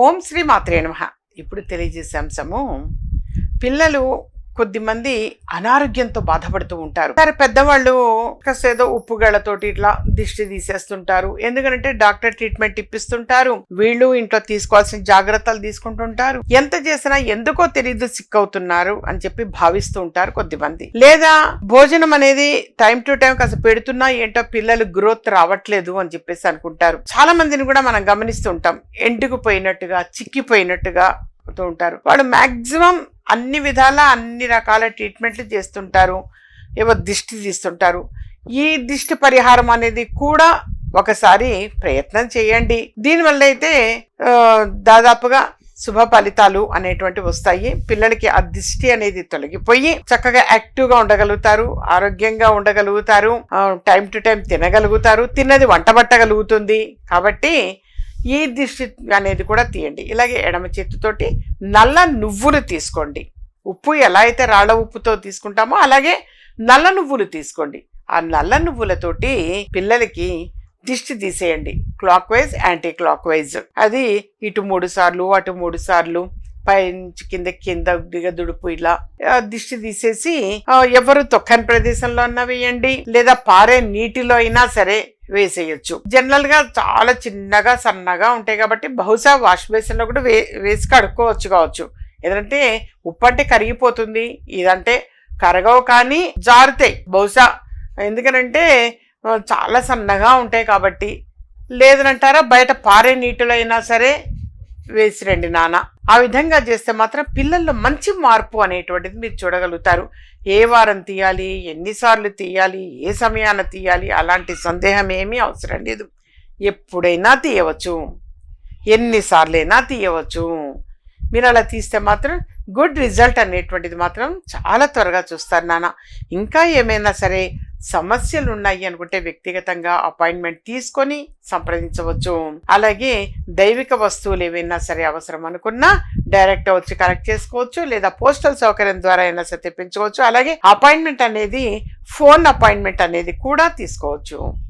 ఓం శ్రీ మాత్రే నమః. ఇప్పుడు తెలియజేసే అంశము, పిల్లలు కొద్దిమంది అనారోగ్యంతో బాధపడుతూ ఉంటారు. సరే, పెద్దవాళ్ళు కాస్త ఏదో ఉప్పుగళ్ళతోటి ఇట్లా దిష్టి తీసేస్తుంటారు. ఎందుకంటే డాక్టర్ ట్రీట్మెంట్ ఇప్పిస్తుంటారు, వీళ్ళు ఇంట్లో తీసుకోవాల్సిన జాగ్రత్తలు తీసుకుంటుంటారు. ఎంత చేసినా ఎందుకో తెలియదు సిక్ అవుతున్నారు అని చెప్పి భావిస్తూ ఉంటారు కొద్దిమంది. లేదా భోజనం అనేది టైం టు టైం కాస్త పెడుతున్నా ఏంటో పిల్లలు గ్రోత్ రావట్లేదు అని చెప్పేసి అనుకుంటారు. చాలా మందిని కూడా మనం గమనిస్తూ ఉంటాం, ఎండుకుపోయినట్టుగా చిక్కిపోయినట్టుగా ఉంటారు. వాళ్ళు మాక్సిమం అన్ని విధాల అన్ని రకాల ట్రీట్మెంట్లు చేస్తుంటారు, ఏవో దిష్టి తీస్తుంటారు. ఈ దిష్టి పరిహారం అనేది కూడా ఒకసారి ప్రయత్నం చేయండి. దీనివల్ల అయితే దాదాపుగా శుభ ఫలితాలు అనేటువంటి వస్తాయి. పిల్లలకి ఆ దిష్టి అనేది తొలగిపోయి చక్కగా యాక్టివ్గా ఉండగలుగుతారు, ఆరోగ్యంగా ఉండగలుగుతారు, టైం టు టైం తినగలుగుతారు, తిన్నది వంటబట్టగలుగుతుంది. కాబట్టి ఈ దిష్టి అనేది కూడా తీయండి. ఇలాగే ఎడమ చేతితోటి నల్ల నువ్వులు తీసుకోండి. ఉప్పు ఎలా అయితే రాళ్ళ ఉప్పుతో తీసుకుంటామో అలాగే నల్ల నువ్వులు తీసుకోండి. ఆ నల్ల నువ్వులతోటి పిల్లలకి దిష్టి తీసేయండి, clock wise anti clock wise. అది ఇటు 3 సార్లు అటు 3 సార్లు, పైనుంచి కింద దిగదుడుపు ఇలా దిష్టి తీసేసి ఎవరు తొక్కని ప్రదేశంలో అన్నా వేయండి, లేదా పారే నీటిలో అయినా సరే వేసేయచ్చు. జనరల్ గా చాలా చిన్నగా సన్నగా ఉంటాయి కాబట్టి బహుశా వాష్ బేసిన్ లో కూడా వేసి కడుక్కోవచ్చు కావచ్చు. ఎందుకంటే ఉప్పు అంటే కరిగిపోతుంది, ఇదంటే కరగవు కానీ జారుతాయి బహుశా. ఎందుకనంటే చాలా సన్నగా ఉంటాయి కాబట్టి. లేదనంటారా బయట పారే నీటిలో అయినా సరే వేసిరండి నాన్న. ఆ విధంగా చేస్తే మాత్రం పిల్లల్లో మంచి మార్పు అనేటువంటిది మీరు చూడగలుగుతారు. ఏ వారం తీయాలి, ఎన్నిసార్లు తీయాలి, ఏ సమయాన తీయాలి అలాంటి సందేహం ఏమీ అవసరం లేదు. ఎప్పుడైనా తీయవచ్చు, ఎన్నిసార్లైనా తీయవచ్చు. మీరు అలా తీస్తే మాత్రం గుడ్ రిజల్ట్ అనేటువంటిది మాత్రం చాలా త్వరగా చూస్తారు నాన్న. ఇంకా ఏమైనా సరే సమస్యలు ఉన్నాయి అనుకుంటే వ్యక్తిగతంగా అపాయింట్మెంట్ తీసుకొని సంప్రదించవచ్చు. అలాగే దైవిక వస్తువులు ఏవైనా సరే అవసరం అనుకున్నా డైరెక్ట్ వచ్చి కలెక్ట్ చేసుకోవచ్చు, లేదా పోస్టల్ సౌకర్యం ద్వారా అయినా సరే తెప్పించుకోవచ్చు. అలాగే అపాయింట్మెంట్ అనేది ఫోన్ అపాయింట్మెంట్ అనేది కూడా తీసుకోవచ్చు.